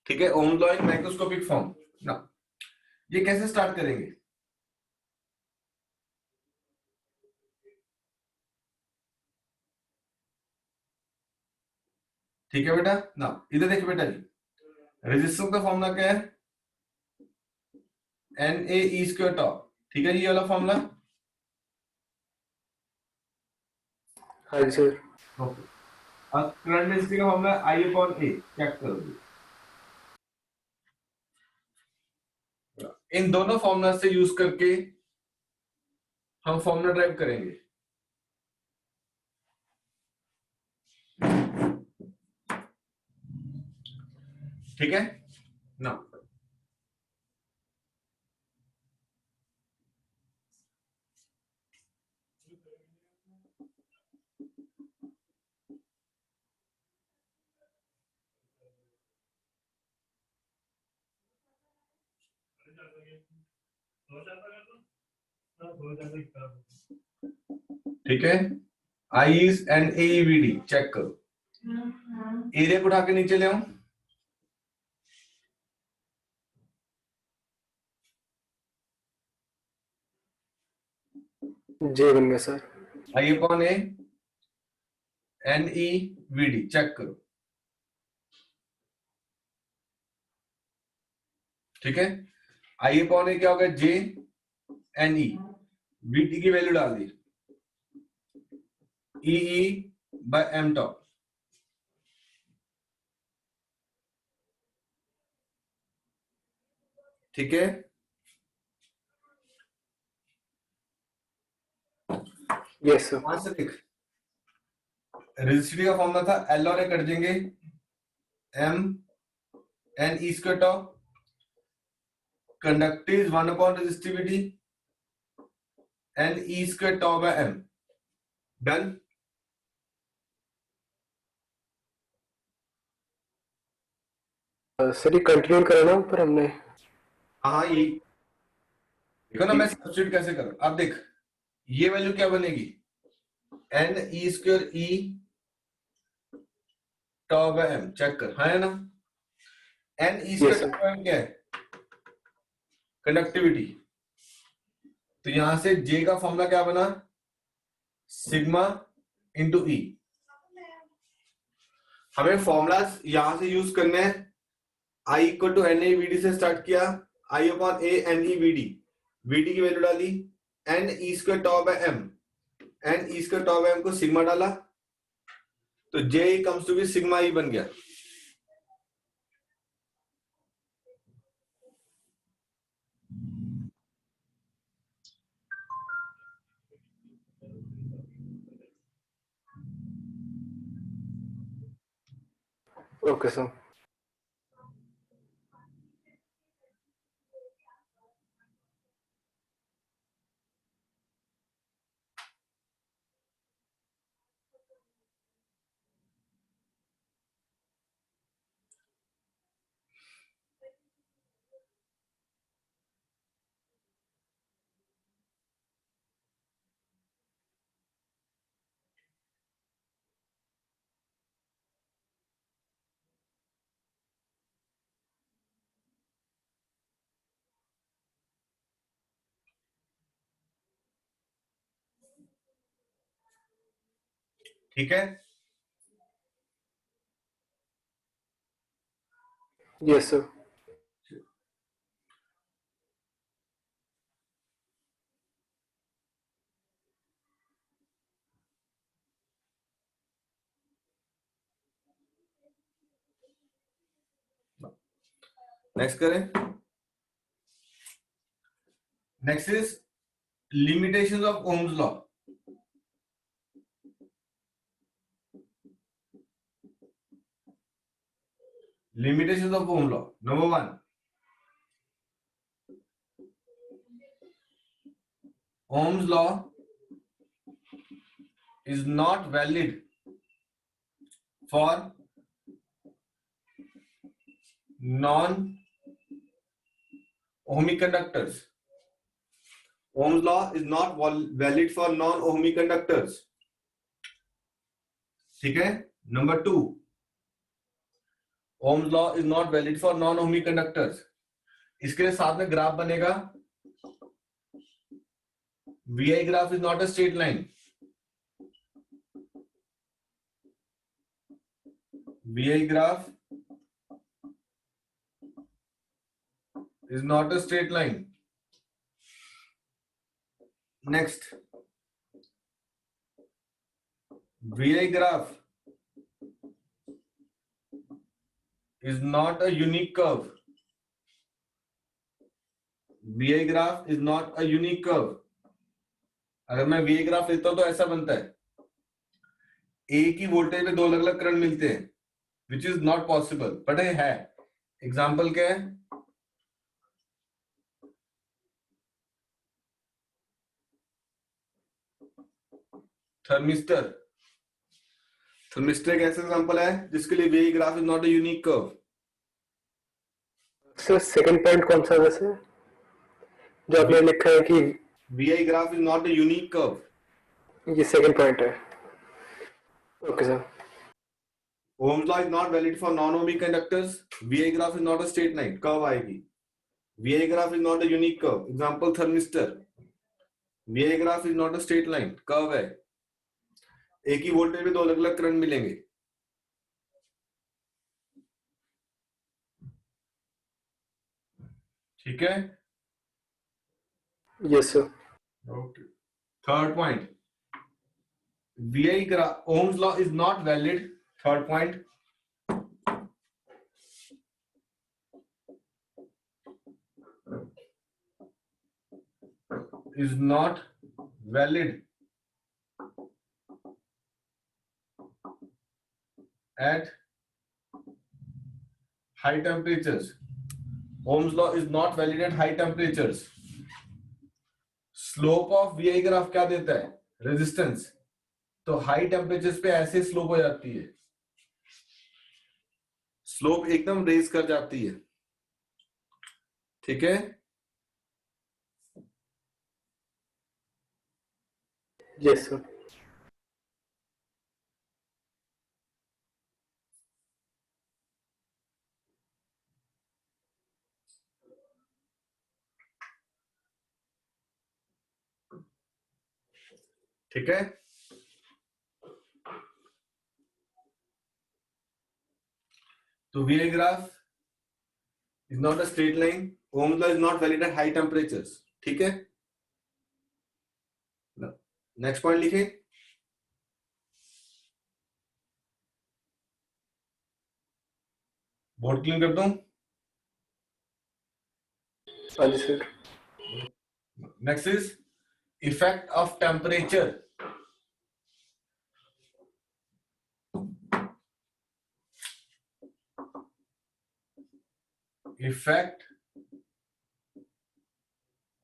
ठीक है, ओम law in microscopic form ना। ये कैसे स्टार्ट करेंगे? ठीक है बेटा ना, इधर देखिए बेटा जी, रेजिस्टेंस का फॉर्मूला क्या है? N A E square tau. ठीक है जी, ये वाला फॉर्मूला। हाँ जी सर। ओके, अब करंट डेंसिटी का formula I upon A, check करो जी। इन दोनों फॉर्मूला से यूज करके हम फॉर्मूला ड्राइव करेंगे। ठीक है ना। ठीक है, I is N A V D, check करो। एरिया को उठा के नीचे ले आओ। जे बन गया sir. I upon A N E V D, check करो। ठीक है, आई अपॉन ए क्या होगा? J N E, V T की वैल्यू डाल दी, E E by M top. ठीक है, यस सर। वहां से देख, रेजिस्टिविटी का फॉर्मूला था एल और ए कट देंगे, M N E square tau, conductive is 1 upon resistivity N E square tau by M. Done. Sir ये कंटिन्यू करना ऊपर हमने। हाँ यही, देखो ना मैं सब्स्टिट्यूट कैसे करूं। अब देख, ये वैल्यू क्या बनेगी? N E square E tau by M, check कर, हाँ है ना। N E yes square sir. Tau by M क्या है? कंडक्टिविटी। तो यहां से जे का फॉर्मूला क्या बना? Sigma into E. हमें फॉर्मूलाज यहां से यूज करने हैं। I equal to N A V D से स्टार्ट किया, I upon A N E V D, V D की वैल्यू डाली, N E square tau by M, N E square tau by M को sigma डाला, तो J comes to be sigma E बन गया। Okay sir. ठीक है, yes sir. Next करें। Next is limitations of Ohm's law. Limitations of Ohm law, number 1, Ohm's law is not valid for non-ohmic conductors. Ohm's law is not valid for non-ohmic conductors. ठीक है, number 2, Ohm's law is not valid for non-ohmic conductors. इसके लिए साथ में graph बनेगा. VI graph is not a straight line. VI graph is not a straight line. Next, VI graph is not a unique curve. VI graph is not a unique curve. अगर मैं VI graph लेता हूं तो ऐसा बनता है. एक ही voltage में दो अलग अलग करंट मिलते हैं, which is not possible, but ये है. एग्जाम्पल क्या है? थर्मिस्टर. थर्मिस्टर एक ऐसा एग्जाम्पल है जिसके लिए VI graph is not a unique curve. Sir second point कौन सा है वैसे जो आपने लिखा है कि VI graph is not a unique curve? ये सेकंड पॉइंट है. Okay sir. Ohm's law is not valid for non-ohmic conductors. VI graph is not a straight line. Curve आएगी. VI graph is not a unique curve. Example thermistor. VI graph is not a straight line. Curve है. एक ही voltage में दो अलग अलग current मिलेंगे. ठीक है? Yes sir. Okay. Third point. VI graph. Ohm's law is not valid. Third point. Is not valid at high temperatures. Ohm's law is not valid at high temperatures. Slope of VI graph क्या देता है? Resistance. तो high temperatures पे ऐसे slope हो जाती है, slope एकदम रेज कर जाती है. ठीक है? Yes sir. ठीक है? तो VI graph is not a straight line. Ohm's law is not valid at high temperatures. ठीक है? नेक्स्ट पॉइंट लिखे. बोर्ड क्लीन कर दूं. हाँ जी sir. Next is effect of temperature. Effect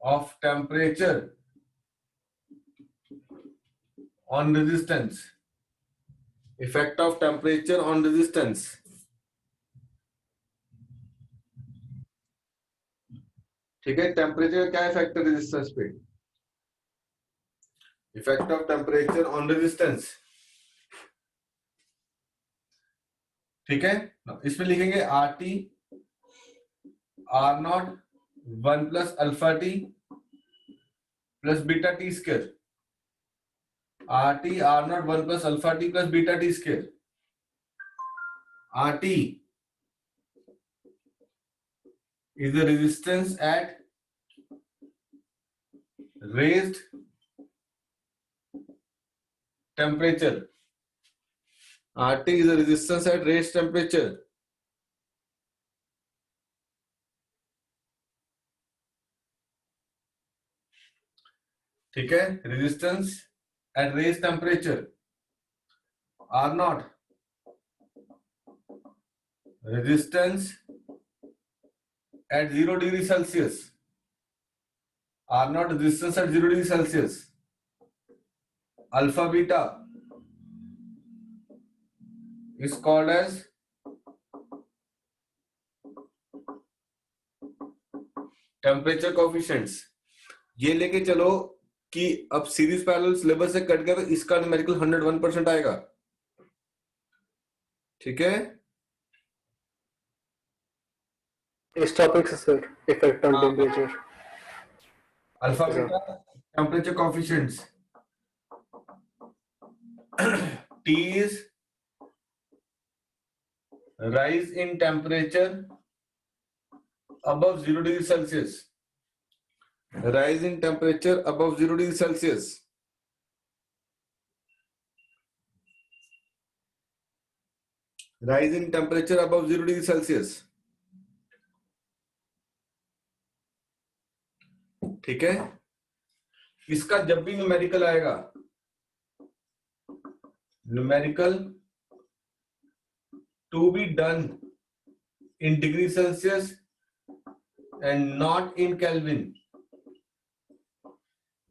of temperature on resistance. Effect of temperature on resistance. ठीक है? Temperature क्या इफेक्ट है रेजिस्टेंस पे? Effect of temperature on resistance. ठीक है? इसमें लिखेंगे RT R naught 1 plus alpha T plus beta T square. RT R naught 1 plus alpha T plus beta T square. RT is the resistance at raised temperature. RT is the resistance at raised temperature. ठीक है? Resistance at raise temperature. R naught resistance at 0 degree Celsius. R naught resistance at 0 degree Celsius. Alpha beta is called as temperature coefficients. ये लेके चलो कि अब series parallel syllabus से cut गया तो इसका न्यूमेरिकल 101% आएगा. ठीक है? इस टॉपिक से सर, इफेक्ट ऑन हाँ, temperature. Alpha Okay, sir. Beta temperature coefficients. T is rise in temperature above 0 degree Celsius. Rise in temperature above 0 degree Celsius. Rise in temperature above 0 degree Celsius. ठीक है, इसका जब भी numerical आएगा, numerical to be done in degree Celsius and not in Kelvin.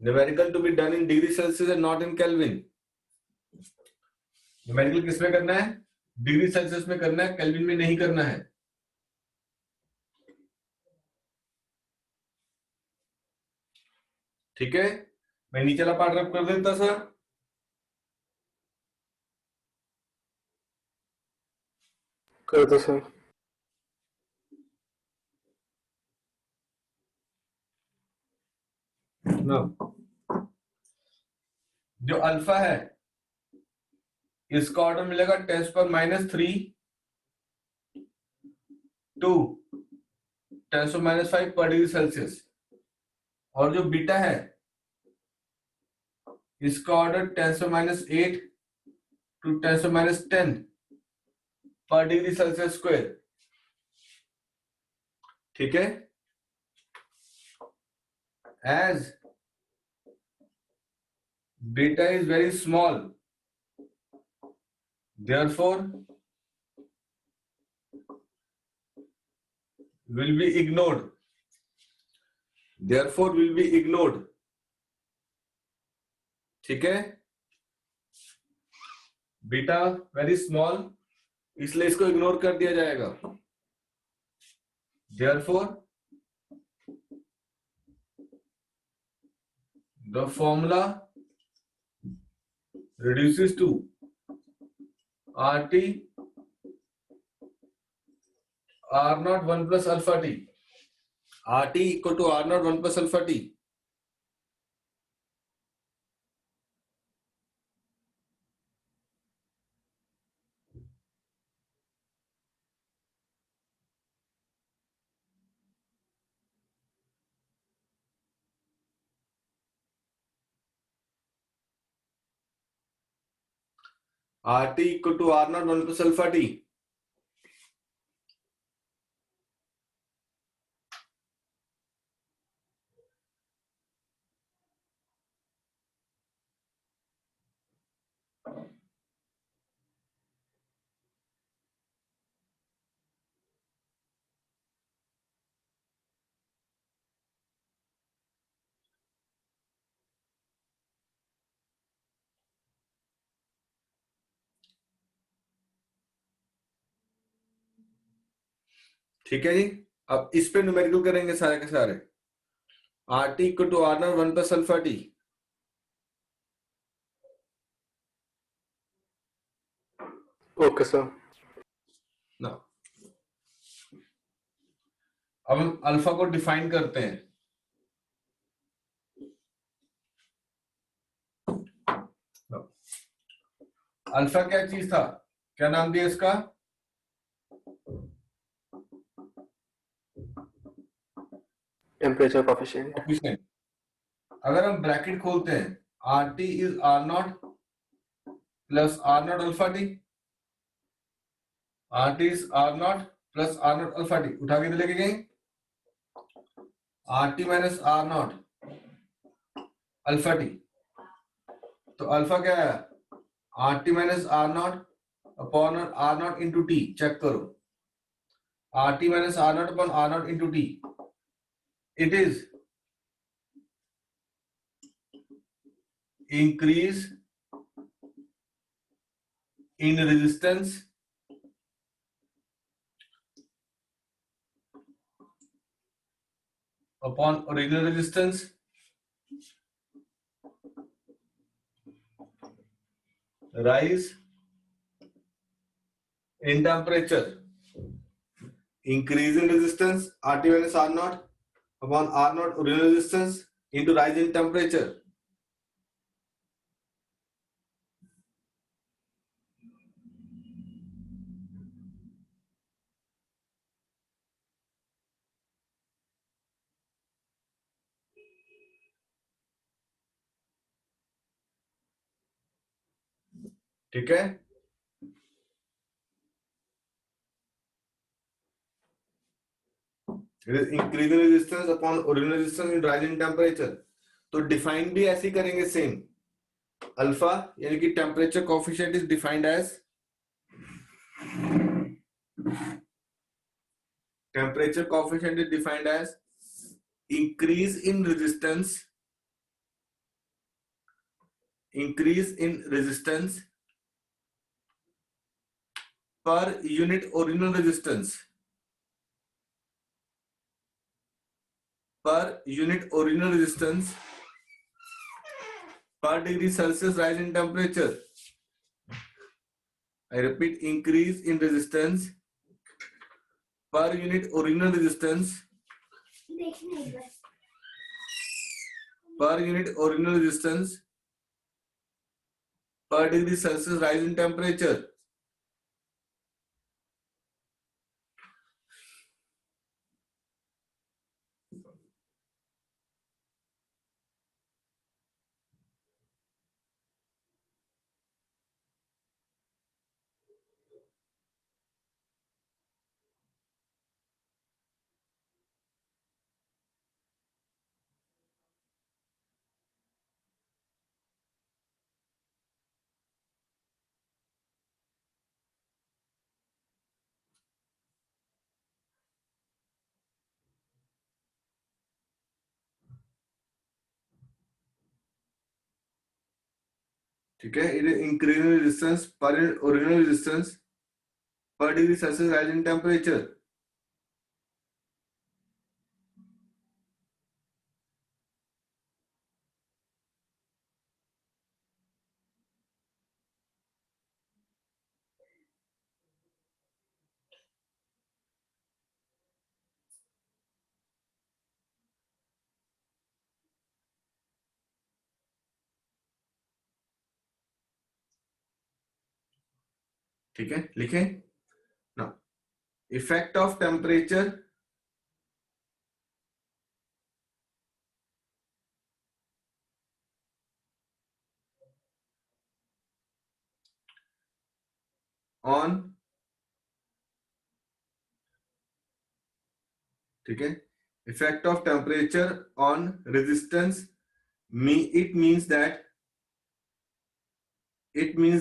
Numerical to be done in degree Celsius and not in Kelvin. Numerical किस में करना है? डिग्री सेल्सियस में करना है, केल्विन में नहीं करना है। ठीक है, मैं नीचे वाला पार्ट रब कर देता सर। कर दो सर। जो अल्फा है इसका ऑर्डर मिलेगा 10⁻³ टू 10⁻5 पर डिग्री सेल्सियस, और जो बीटा है इसका ऑर्डर 10⁻8 टू 10⁻10 पर डिग्री सेल्सियस स्क्वायर। ठीक है, as beta is very small, therefore will be ignored, therefore will be ignored। ठीक है, बीटा वेरी स्मॉल इसलिए इसको इग्नोर कर दिया जाएगा। therefore the formula reduces to RT R0 1 plus alpha t, RT equal to R0 1 plus alpha t। RT equal to R0 1 plus alpha t। ठीक है जी, अब इस पे न्यूमेरिकल करेंगे सारे के सारे। RT equal to R0 1 plus alpha t। Okay sir. ना, अब हम अल्फा को डिफाइन करते हैं। अल्फा क्या चीज था, क्या नाम दिया इसका? Temperature coefficient. कोफिशिएंट। अगर हम ब्रैकेट खोलते हैं, RT is R0 plus R0 alpha T, RT is R0 plus R0 alpha T, उठा के लेके गए RT minus R0 alpha T. तो अल्फा क्या है? RT minus R0 upon R0 into T. Check करो, RT minus R0 upon R0 into टी, it is increase in resistance upon original resistance, rise in temperature increase in resistance RT minus R naught upon R naught original resistance into rise in temperature. ठीक है, increase in resistance upon original resistance in rise in temperature. तो define भी ऐसे ही करेंगे same. Alpha यानी कि temperature coefficient is defined as temperature coefficient is defined as increase in resistance per unit original resistance per degree Celsius rise in temperature. I repeat, increase in resistance per unit original resistance per degree Celsius rise in temperature. ठीक है, it is increase in resistance per original resistance per degree Celsius rise in temperature. ठीक है, लिखें ना. Effect of temperature on, ठीक है, effect of temperature on resistance. It means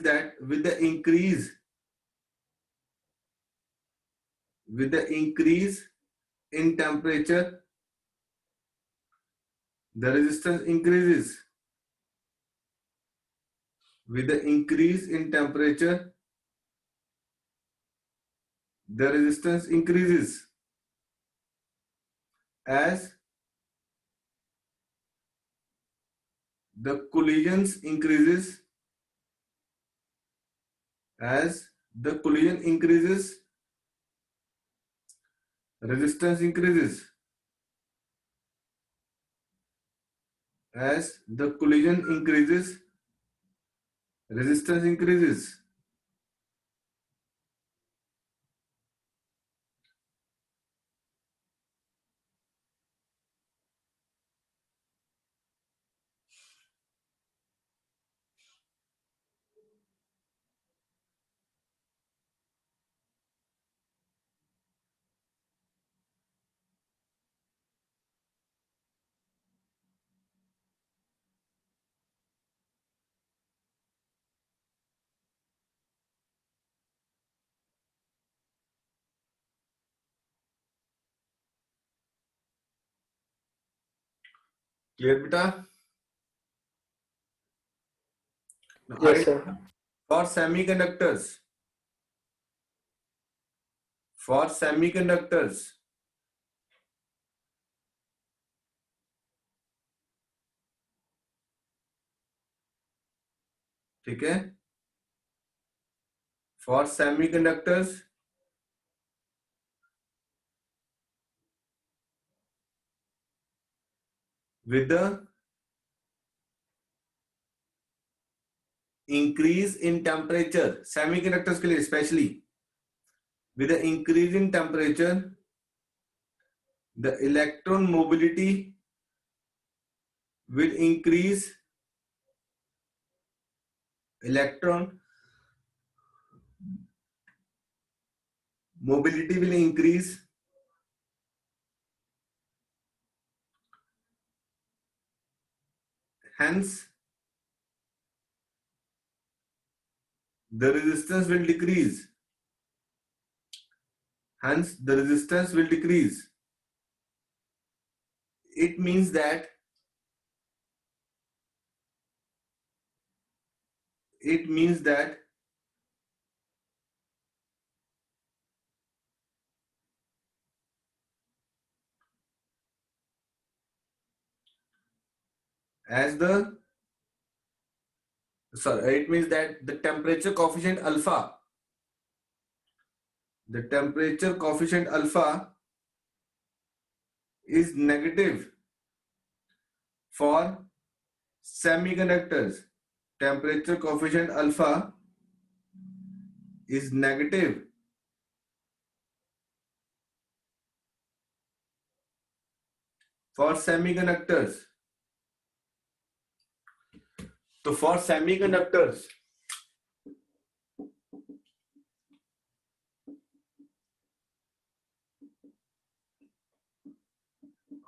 that with the increase in temperature, the resistance increases. With the increase in temperature, the resistance increases as the collisions increases. As the collision increases, resistance increases. As the collision increases, resistance increases. Clear, beta? Now, Yes, sir. for semiconductors, ठीक है, for semiconductors with the increase in temperature, semiconductors के लिए especially, with the increase in temperature, the electron mobility will increase. Electron mobility will increase. Hence, the resistance will decrease. Hence, the resistance will decrease. It means that as the it means that the temperature coefficient alpha is negative for semiconductors. Temperature coefficient alpha is negative for semiconductors. तो for semiconductors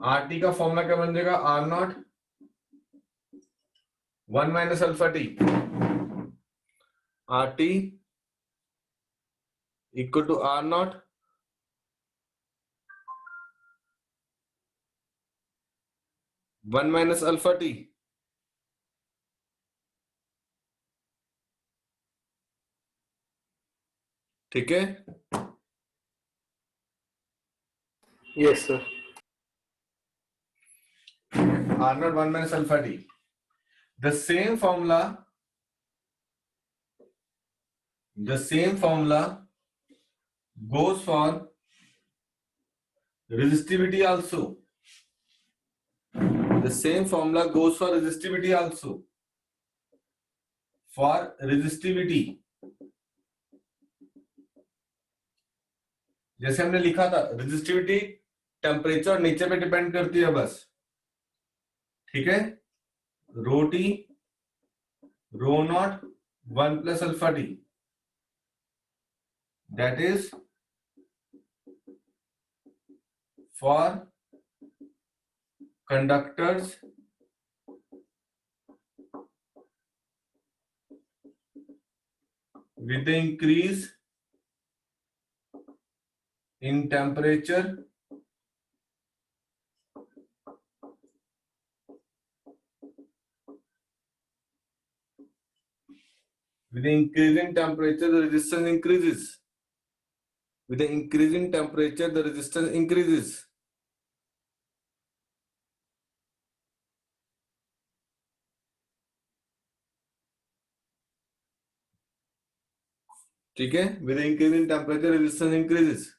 RT का formula क्या बन जाएगा? R naught 1 minus alpha T, RT equal to R naught 1 minus alpha T. ठीक है? Yes sir. R naught 1 minus alpha t. The same formula goes for resistivity also. The same formula goes for resistivity also. For resistivity, जैसे हमने लिखा था, resistivity temperature और nature पे depend करती है बस. ठीक है? Rho T rho naught 1 plus alpha T, that is for conductors with the increase in temperature with the increase in temperature the resistance increases. With the increase in temperature the resistance increases. ठीक है? With the increase in temperature resistance increases.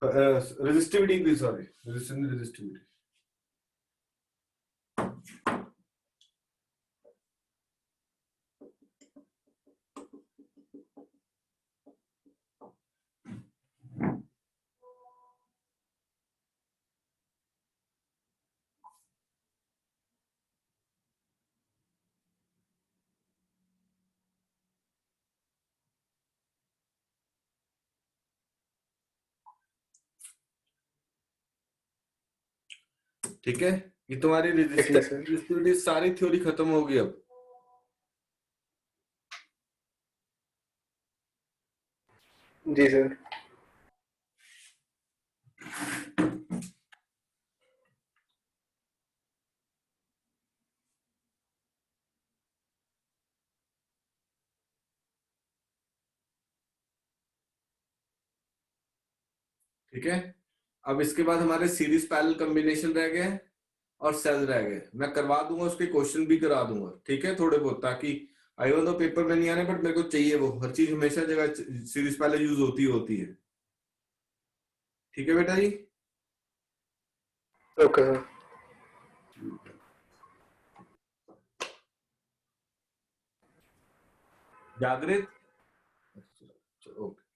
Resistivity increase, sorry, resistivity. ठीक है? ये तुम्हारी resistivity सारी theory खत्म होगी अब. जी सर. ठीक है? अब इसके बाद हमारे सीरीज पैरेलल कॉम्बिनेशन रह गए और सेल रह गए. मैं करवा दूंगा, उसके क्वेश्चन भी करा दूंगा. ठीक है? थोड़े बहुत, ताकि आई नो पेपर में नहीं आने, बट मेरे को चाहिए वो. हर चीज हमेशा जगह सीरीज पैरेलल यूज होती है. ठीक है बेटा जी? Okay sir. जागृत, ओके